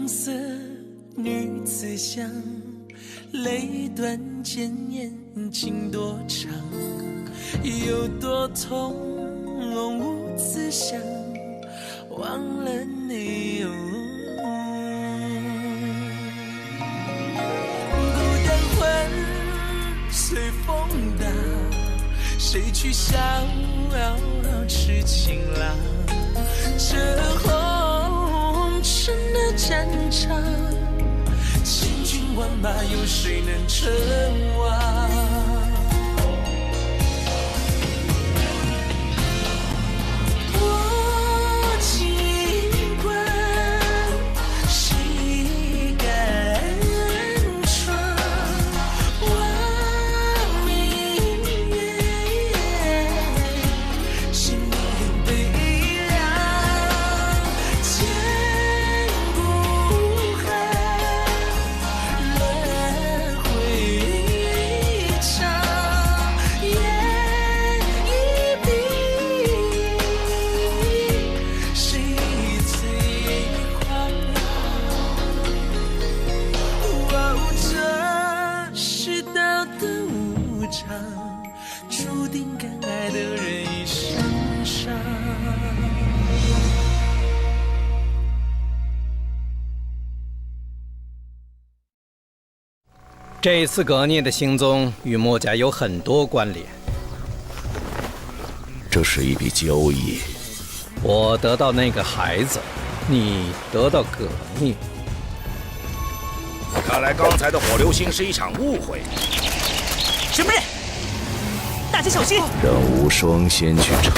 色女子香，泪断剑眼情多长，有多痛无自想，忘了你哦。孤单魂随风荡，谁去逍遥痴情郎？这红尘的战场，千军万马，有谁能称王？多情关，谁敢闯？望明月，心灵悲凉，千古恨，轮回长，眼一闭，谁最狂妄？这世道的无常，注定敢爱的人一生伤。这次革聂的行踪与墨家有很多关联。这是一笔交易。我得到那个孩子，你得到革聂。看来刚才的火流星是一场误会。什么人？大家小心！让无双先去查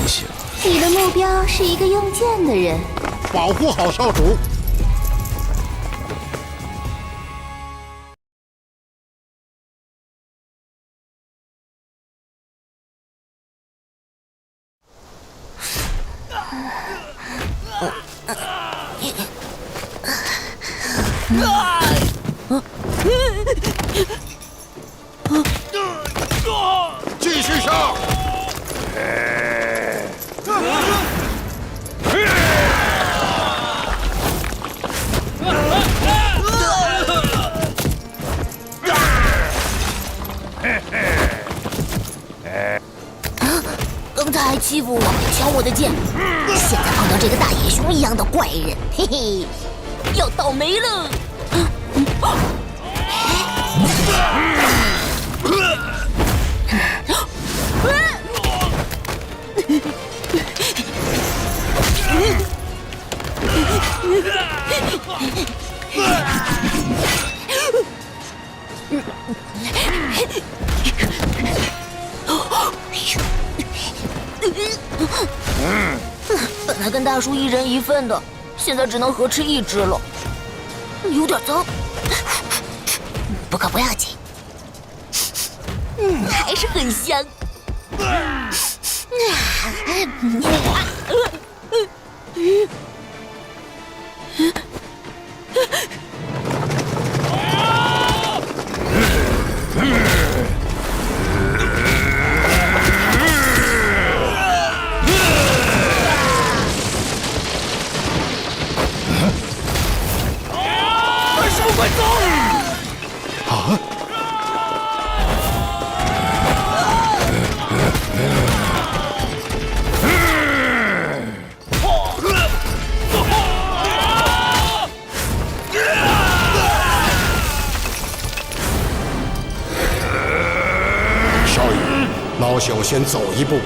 一下。你的目标是一个用剑的人，保护好少主。继续上！刚才还欺负我，抢我的剑，现在碰到这个大野熊一样的怪人，嘿嘿，要倒霉了！本来跟大叔一人一份的，现在只能合吃一只了，有点脏。不过不要紧，还是很香。快走！啊！少爷，老朽先走一步。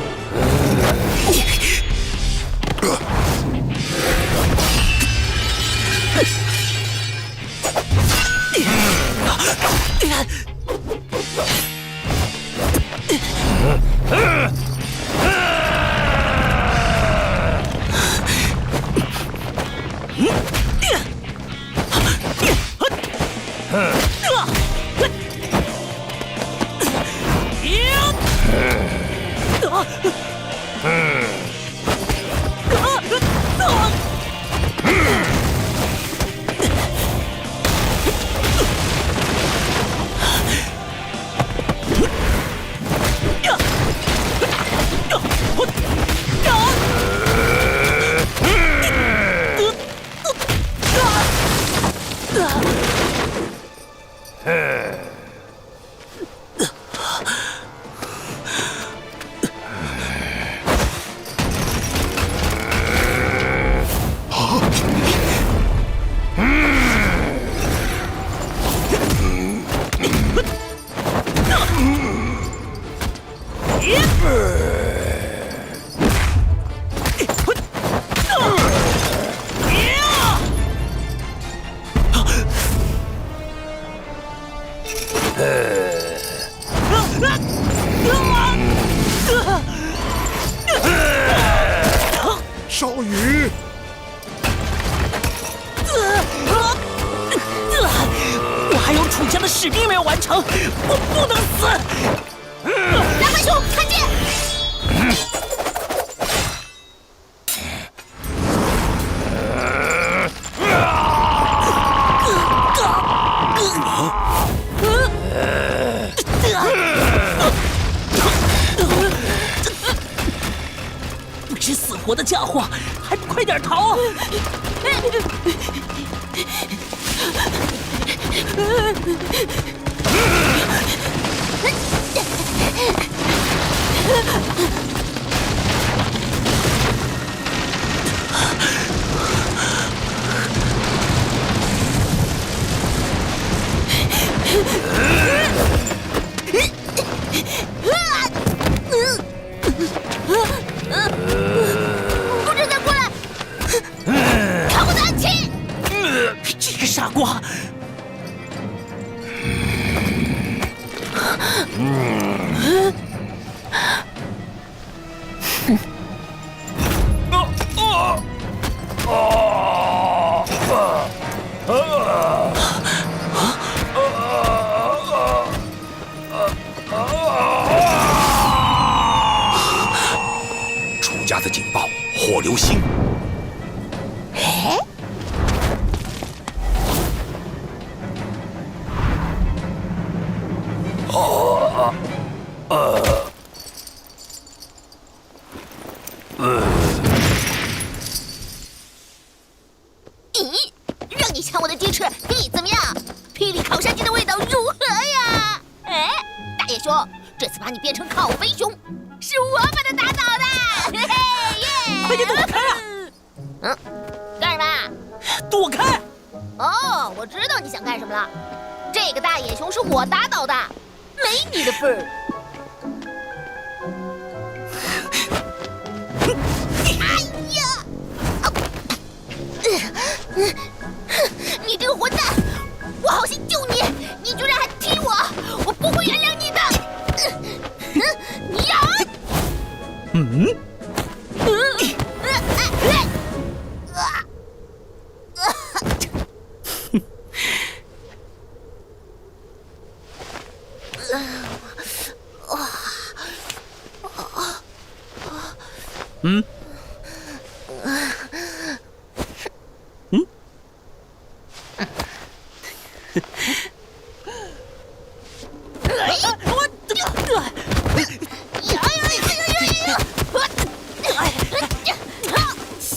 少羽，我还有楚家的使命没有完成，我不能死！大浣熊，看剑！不知死活的家伙，还不快点逃！顾真再过来，看我的暗器！这个傻瓜！楚家的警报，火流星。咦，让你抢我的鸡翅，你怎么样？霹雳烤山鸡的味道如何呀？哎，大野熊，这次把你变成烤肥熊，是我把它打倒的！嘿嘿耶！快点躲开啊！嗯，干什么？躲开！哦，我知道你想干什么了。这个大野熊是我打倒的，没你的份儿。哎呀！你这个混蛋！我好心救你，你居然还踢我！我不会原谅你的！你呀！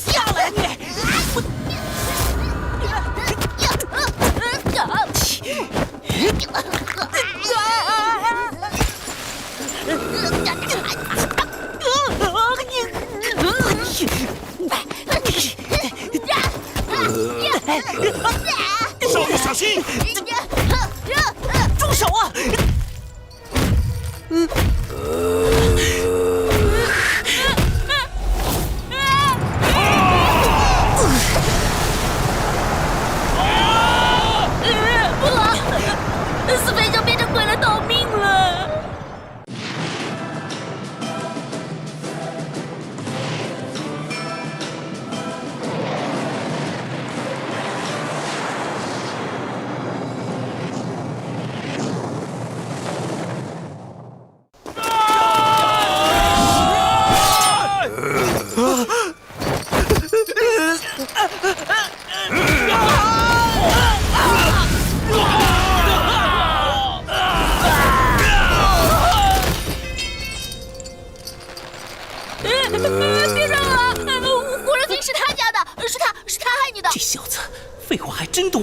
下来你！少羽，小心！住手啊！死肥熊变成鬼了，逃命了！别扔了！火热星是他家的，是他害你的。这小子废话还真多。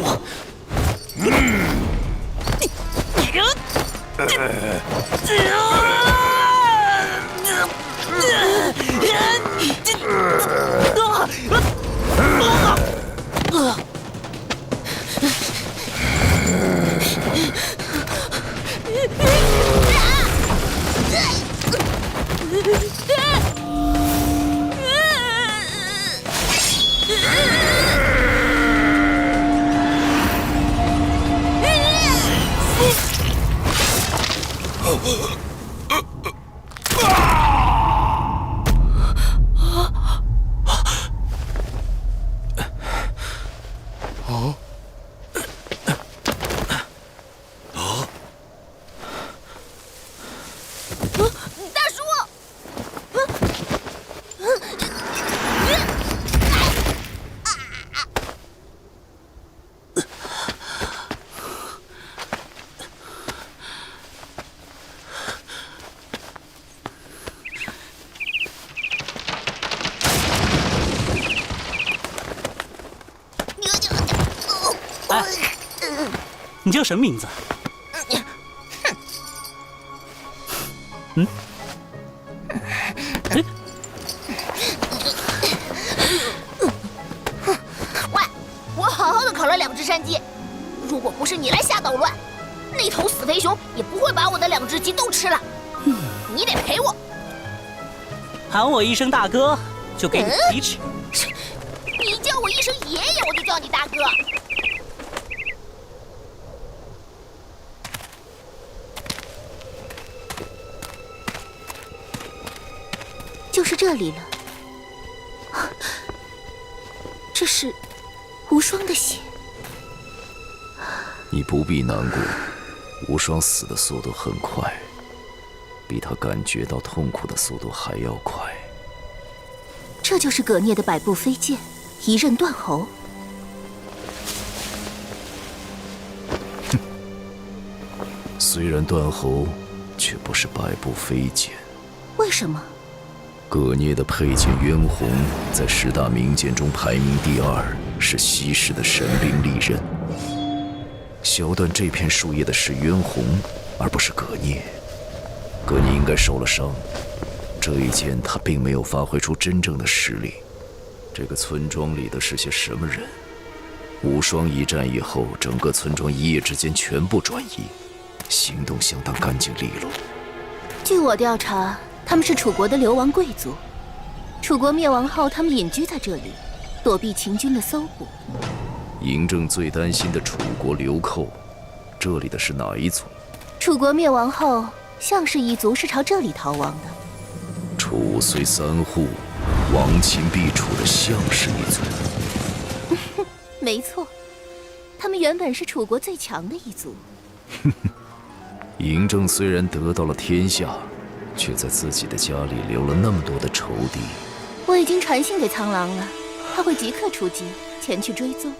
你叫什么名字？嗯？哎，喂，我好好的烤了2只山鸡，如果不是你来瞎捣乱，那头死肥熊也不会把我的2只鸡都吃了。你得赔我。喊我一声大哥，就给你鸡吃。你叫我一声爷爷，我就叫你大哥。就是这里了。这是无双的血。你不必难过，无双死的速度很快，比他感觉到痛苦的速度还要快。这就是葛聂的百步飞剑，一刃断喉。虽然断喉，却不是百步飞剑。为什么？葛聂的佩剑渊红在10大名剑中排名第2，是西市的神兵利刃。削断这片树叶的是渊红，而不是葛聂。葛聂应该受了伤，这一剑他并没有发挥出真正的实力。这个村庄里的是些什么人？无双一战以后，整个村庄一夜之间全部转移，行动相当干净利落。据我调查，他们是楚国的流亡贵族。楚国灭亡后，他们隐居在这里，躲避秦军的搜捕。嬴政最担心的楚国流寇，这里的是哪一族？楚国灭亡后，项氏一族是朝这里逃亡的。楚虽3户，亡秦必楚的项氏一族。没错，他们原本是楚国最强的一族。嬴政虽然得到了天下，却在自己的家里留了那么多的仇敌。我已经传信给苍狼了，他会即刻出击，前去追踪。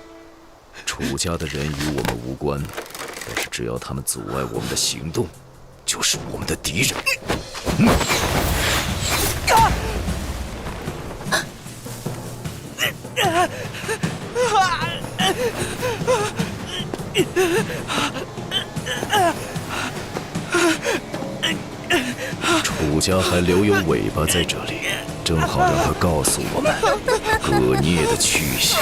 楚家的人与我们无关，但是只要他们阻碍我们的行动，就是我们的敌人。楚家还留有尾巴在这里，正好让他告诉我们葛聂的去向。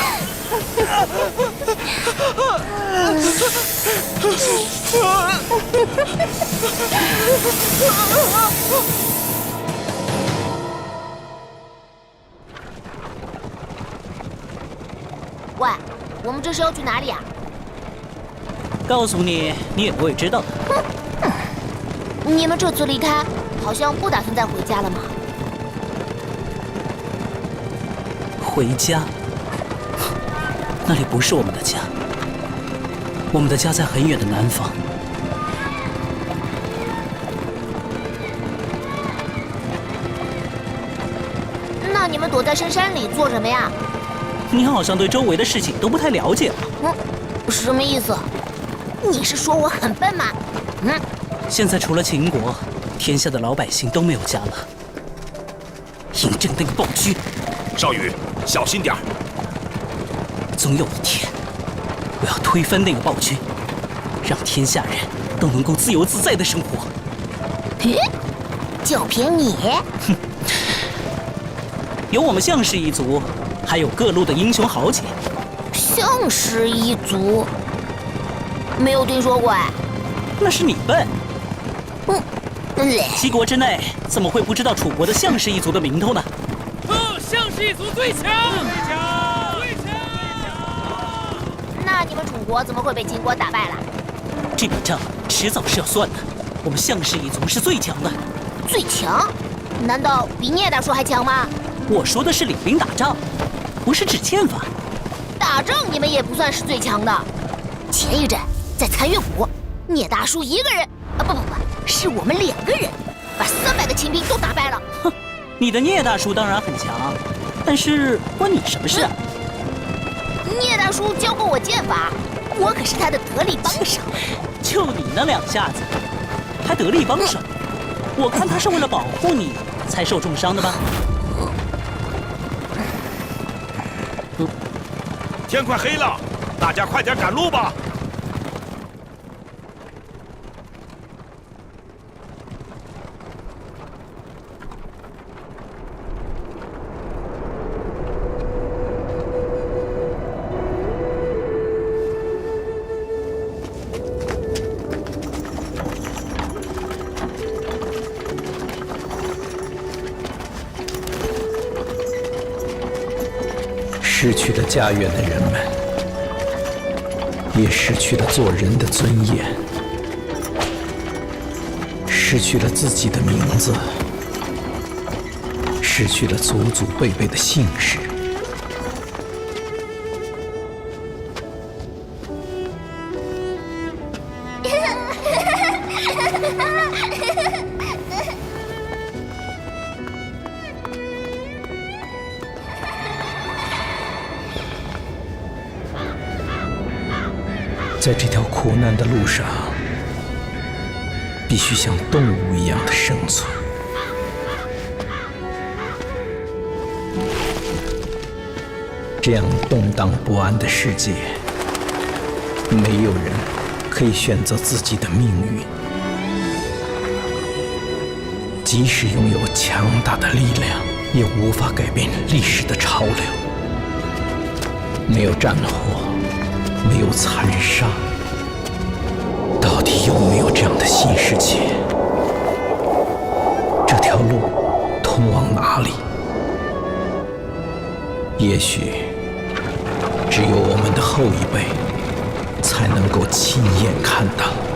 喂，我们这是要去哪里啊？告诉你，你也不会知道的。你们这次离开，好像不打算再回家了吗？回家？那里不是我们的家，我们的家在很远的南方。那你们躲在深山里做什么呀？你好像对周围的事情都不太了解了。什么意思？你是说我很笨吗？现在除了秦国，天下的老百姓都没有家了。嬴政那个暴君，少宇，小心点儿。总有一天，我要推翻那个暴君，让天下人都能够自由自在的生活。就凭你？有我们项氏一族，还有各路的英雄豪杰。项氏一族？没有听说过哎。那是你笨。七国之内怎么会不知道楚国的项氏一族的名头呢？项氏一族最强！那你们楚国怎么会被秦国打败了？这笔账迟早是要算的。我们项氏一族是最强的。最强？难道比聂大叔还强吗？我说的是领兵打仗，不是指剑法。打仗你们也不算是最强的。前一阵在残月谷，聂大叔一个人不，是我们2个人，把300个秦兵都打败了。哼，你的聂大叔当然很强，但是关你什么事啊？聂大叔教过我剑法，我可是他的得力帮手。就你那2下子，还得力帮手？我看他是为了保护你才受重伤的吧？天快黑了，大家快点赶路吧。失去了家园的人们，也失去了做人的尊严，失去了自己的名字，失去了祖祖辈辈的姓氏。在这条苦难的路上，必须像动物一样的生存。这样动荡不安的世界，没有人可以选择自己的命运。即使拥有强大的力量，也无法改变历史的潮流。没有战火，没有残杀，到底有没有这样的新世界？这条路通往哪里？也许只有我们的后一辈才能够亲眼看到。